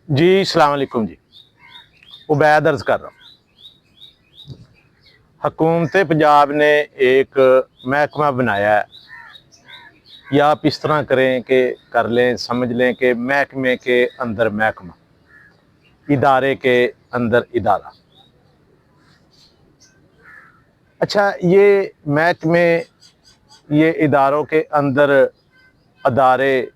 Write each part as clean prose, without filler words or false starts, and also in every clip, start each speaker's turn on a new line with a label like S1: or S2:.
S1: जी अस्सलाम वालेकुम जी। उबैद अर्ज़ कर रहा हूँ। हुकूमत पंजाब ने एक महकमा बनाया है, या आप इस तरह करें कि कर लें, समझ लें कि महकमे के अंदर महकमा, इदारे के अंदर इदारा। अच्छा, ये महकमे, ये इदारों के अंदर अदारे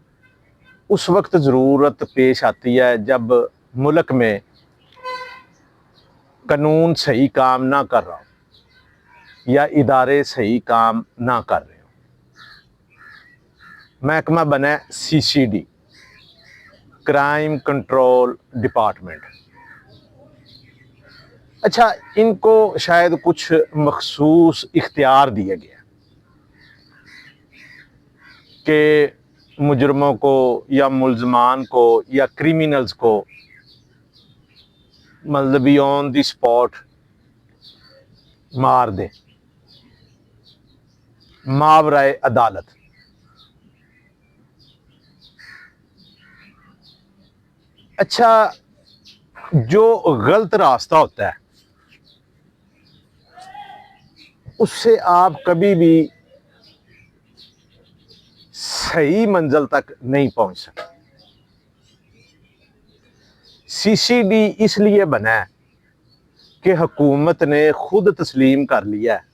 S1: उस वक्त ज़रूरत पेश आती है जब मुल्क में कानून सही काम ना कर रहा हो या इदारे सही काम ना कर रहे हो। महकमा बना है CCD, क्राइम कंट्रोल डिपार्टमेंट। अच्छा, इनको शायद कुछ मखसूस इख्तियार दिए गए कि मुजरमों को या मुलजमान को या क्रिमिनल्स को मतलब ऑन द स्पॉट मार दे, मावराए अदालत। अच्छा, जो गलत रास्ता होता है उससे आप कभी भी सही मंजिल तक नहीं पहुंच सकते। CCD इसलिए बना है कि हुकूमत ने खुद तस्लीम कर लिया है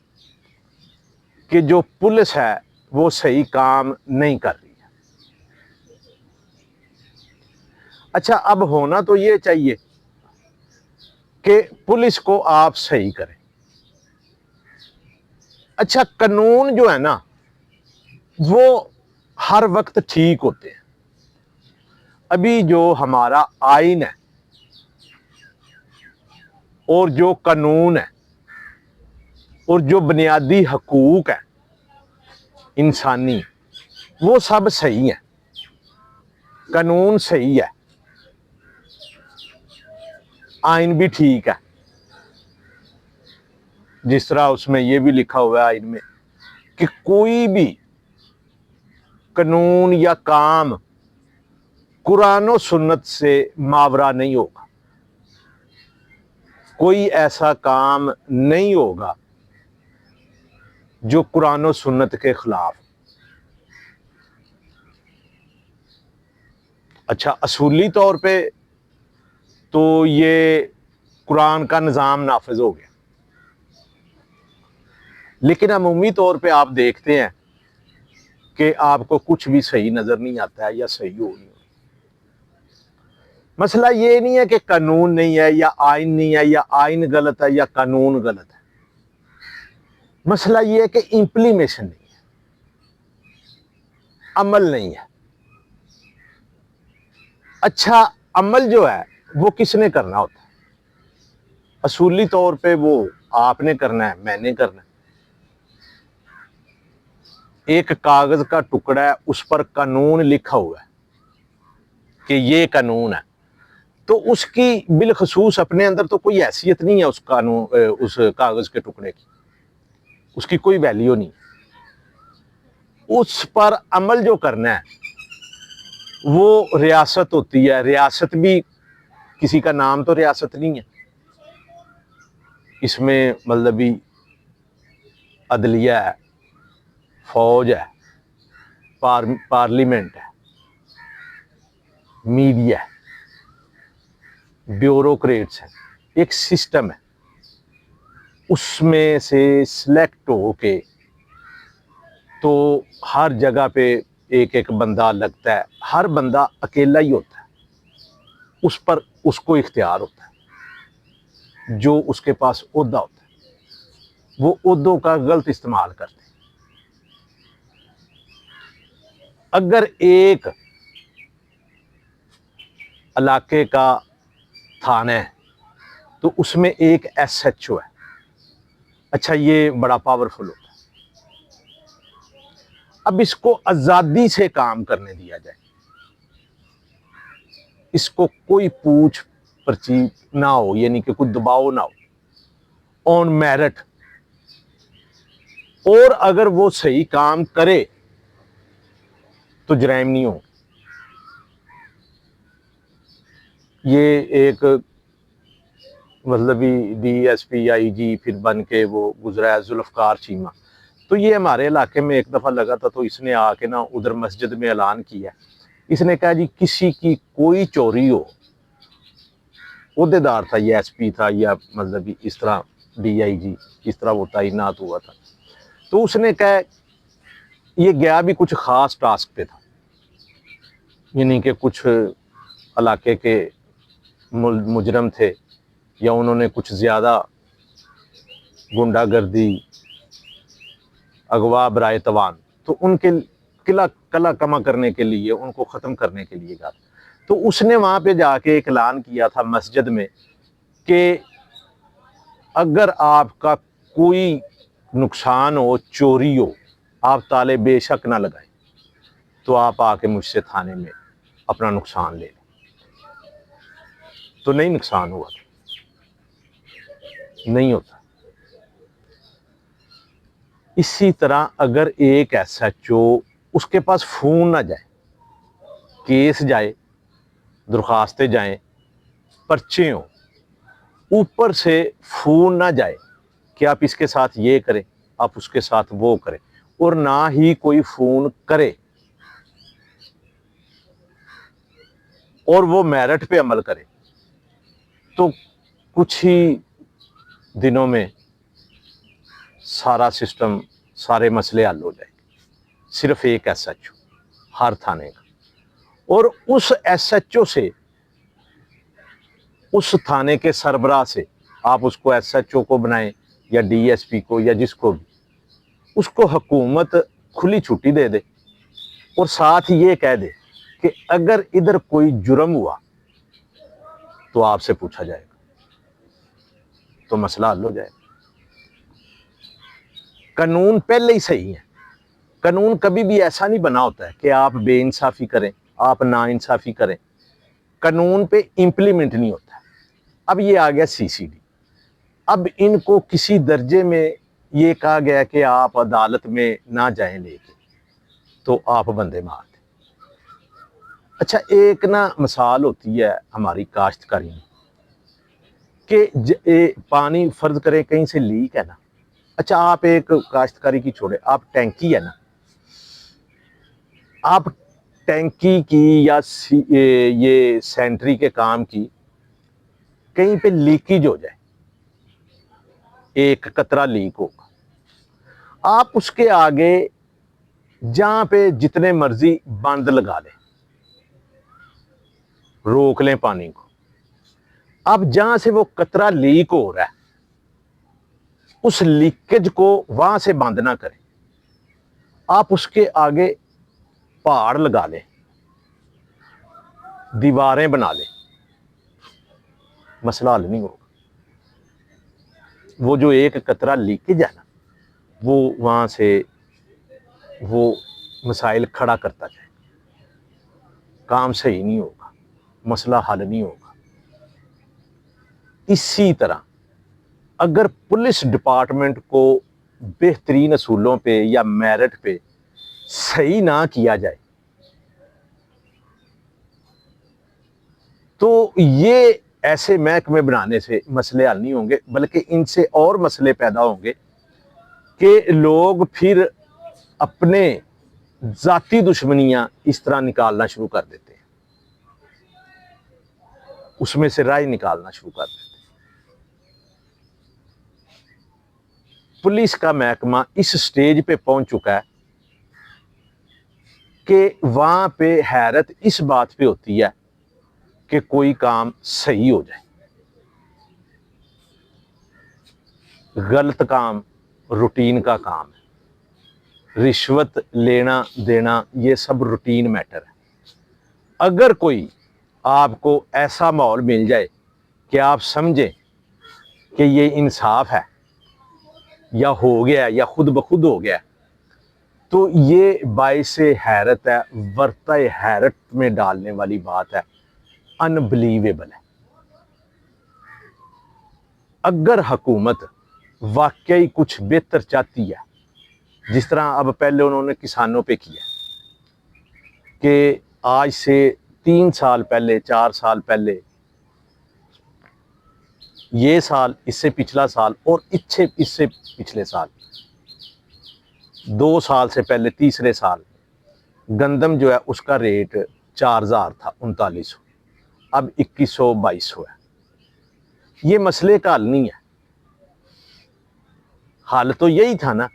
S1: कि जो पुलिस है वो सही काम नहीं कर रही है। अच्छा, अब होना तो ये चाहिए कि पुलिस को आप सही करें। अच्छा, कानून जो है ना वो हर वक्त ठीक होते हैं। अभी जो हमारा आइन है और जो कानून है और जो बुनियादी हकूक है इंसानी, वो सब सही है, कानून सही है, आइन भी ठीक है। जिस तरह उसमें यह भी लिखा हुआ है आइन में कि कोई भी कानून या काम कुरान और सुन्नत से मावरा नहीं होगा। कोई ऐसा काम नहीं होगा जो कुरान और सुन्नत के खिलाफ। अच्छा, असूली तौर पे तो ये कुरान का निज़ाम नाफिज हो गया, लेकिन अमूमी तौर पे आप देखते हैं कि आपको कुछ भी सही नज़र नहीं आता है या सही हो नहीं। मसला ये नहीं है कि कानून नहीं है या आइन नहीं है या आइन गलत है या कानून गलत है। मसला ये है कि इम्प्लीमेशन नहीं है, अमल नहीं है। अच्छा, अमल जो है वो किसने करना होता है? असूली तौर पे वो आपने करना है, मैंने करना है। एक कागज का टुकड़ा है, उस पर कानून लिखा हुआ है कि ये कानून है, तो उसकी बिलखसूस अपने अंदर तो कोई हैसियत नहीं है उस कानून, उस कागज के टुकड़े की, उसकी कोई वैल्यू नहीं। उस पर अमल जो करना है वो रियासत होती है। रियासत भी किसी का नाम तो रियासत नहीं है, इसमें मतलब भी अदलिया है, फौज है, पार्लियामेंट है, मीडिया है, ब्यूरोक्रेट्स है, एक सिस्टम है। उसमें से सिलेक्ट होके तो हर जगह पे एक एक बंदा लगता है। हर बंदा अकेला ही होता है, उस पर उसको इख्तियार होता है। जो उसके पास ओहदा होता है वो ओहदों का गलत इस्तेमाल करते हैं। अगर एक इलाके का थाना है तो उसमें एक SHO है। अच्छा, ये बड़ा पावरफुल होता है। अब इसको आज़ादी से काम करने दिया जाए, इसको कोई पूछ पर्ची ना हो, यानी कि कोई दबाव ना हो, ऑन मेरिट। और अगर वो सही काम करे तो जराइम नहीं हो। ये एक मतलब DSP IG फिर बन के वो गुजरा है, जुल्फ़कार चीमा। तो ये हमारे इलाके में एक दफ़ा लगा था, तो इसने आके ना उधर मस्जिद में ऐलान किया। इसने कहा जी किसी की कोई चोरी हो, ओहदेदार था, ये SP था या मतलब इस तरह DIG इस तरह वो तैनात हुआ था। तो उसने कहा, ये गया भी कुछ ख़ास टास्क पे था, यानी कि कुछ इलाके के मुजरम थे या उन्होंने कुछ ज़्यादा गुंडागर्दी, अगवा बराए तवान, तो उनके कला कमा करने के लिए, उनको ख़त्म करने के लिए गया। तो उसने वहाँ पे जाके एक ऐलान किया था मस्जिद में कि अगर आपका कोई नुकसान हो, चोरी हो, आप ताले बेशक ना लगाएं, तो आप आके मुझसे थाने में अपना नुकसान ले लें। तो नहीं नुकसान हुआ, नहीं होता। इसी तरह अगर एक SHO उसके पास फ़ोन ना जाए, केस जाए, दरख्वास्तें जाएं, पर्चे हों, ऊपर से फ़ोन ना जाए कि आप इसके साथ ये करें, आप उसके साथ वो करें, और ना ही कोई फ़ोन करे और वो मेरिट पे अमल करे, तो कुछ ही दिनों में सारा सिस्टम, सारे मसले हल हो जाएंगे। सिर्फ एक SHO हर थाने का, और उस SHO से, उस थाने के सरबराह से, आप उसको SHO को बनाएं या DSP को या जिसको भी, उसको हुकूमत खुली छुट्टी दे दे और साथ ही ये कह दे कि अगर इधर कोई जुर्म हुआ तो आपसे पूछा जाएगा, तो मसला हल हो जाएगा। कानून पहले ही सही है। कानून कभी भी ऐसा नहीं बना होता है कि आप बेइंसाफ़ी करें, आप नाइंसाफ़ी करें, कानून पे इम्प्लीमेंट नहीं होता है। अब ये आ गया CCD, अब इनको किसी दर्जे में ये कहा गया कि आप अदालत में ना जाएं लेके, तो आप बंदे मार दें। अच्छा, एक ना मिसाल होती है हमारी काश्तकारी में कि पानी फर्ज करें कहीं से लीक है ना, अच्छा आप एक काश्तकारी की छोड़े, आप टैंकी है ना, आप टैंकी की या ये सेंट्री के काम की कहीं पे लीकेज हो जाए, एक कतरा लीक होगा, आप उसके आगे जहां पे जितने मर्जी बंद लगा लें, रोक लें पानी को, अब जहां से वो कतरा लीक हो रहा है उस लीकेज को वहां से बंद ना करें, आप उसके आगे पहाड़ लगा लें, दीवारें बना लें, मसला हल नहीं होगा। वो जो एक कतरा लीकेज है ना, वो वहां से वो मसाइल खड़ा करता जाए, काम सही नहीं होगा, मसला हल नहीं होगा। इसी तरह अगर पुलिस डिपार्टमेंट को बेहतरीन असूलों पे या मेरिट पे सही ना किया जाए, तो ये ऐसे महकमे बनाने से मसले हल नहीं होंगे, बल्कि इनसे और मसले पैदा होंगे कि लोग फिर अपने जाती दुश्मनियां इस तरह निकालना शुरू कर देते हैं, उसमें से राय निकालना शुरू कर देते हैं। पुलिस का महकमा इस स्टेज पे पहुंच चुका है कि वहां पे हैरत इस बात पे होती है कि कोई काम सही हो जाए, गलत काम रूटीन का काम है, रिश्वत लेना देना ये सब रूटीन मैटर है। अगर कोई आपको ऐसा माहौल मिल जाए कि आप समझें कि ये इंसाफ है या हो गया या खुद ब खुद हो गया, तो ये बाइसे हैरत है, वर्ता हैरत में डालने वाली बात है, अनबिलीवेबल है। अगर हुकूमत वाकई कुछ बेहतर चाहती है, जिस तरह अब पहले उन्होंने किसानों पे किया कि आज से 3 साल पहले, 4 साल पहले ये साल, इससे पिछला साल और इससे पिछले साल, 2 साल से पहले तीसरे साल गंदम जो है उसका रेट 4000 था, 3900, अब 2100-2200 है। ये मसले का हल नहीं है। हल तो यही था ना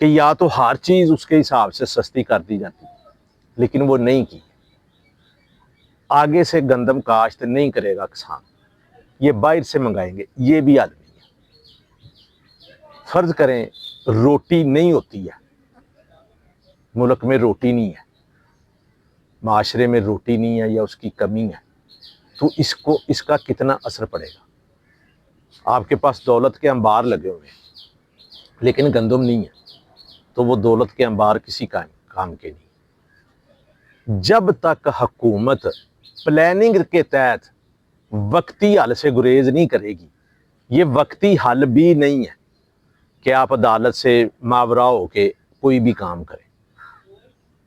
S1: कि या तो हर चीज़ उसके हिसाब से सस्ती कर दी जाती, लेकिन वो नहीं की। आगे से गंदम काश्त नहीं करेगा किसान, ये बाहर से मंगाएंगे, ये भी हल नहीं है। फर्ज करें रोटी नहीं होती है, मुल्क में रोटी नहीं है, माशरे में रोटी नहीं है या उसकी कमी है, तो इसका कितना असर पड़ेगा। आपके पास दौलत के अंबार लगे हुए हैं लेकिन गंदम नहीं है, तो वो दौलत के अंबार किसी काम के नहीं। जब तक हुकूमत प्लानिंग के तहत वक्ती हल से गुरेज नहीं करेगी, ये वक्ती हल भी नहीं है कि आप अदालत से मावरा हो के कोई भी काम करें,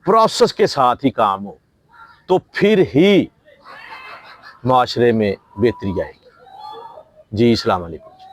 S1: प्रोसेस के साथ ही काम हो, तो फिर ही माशरे में बेहतरी आएगी। जी, अस्सलाम वालेकुम।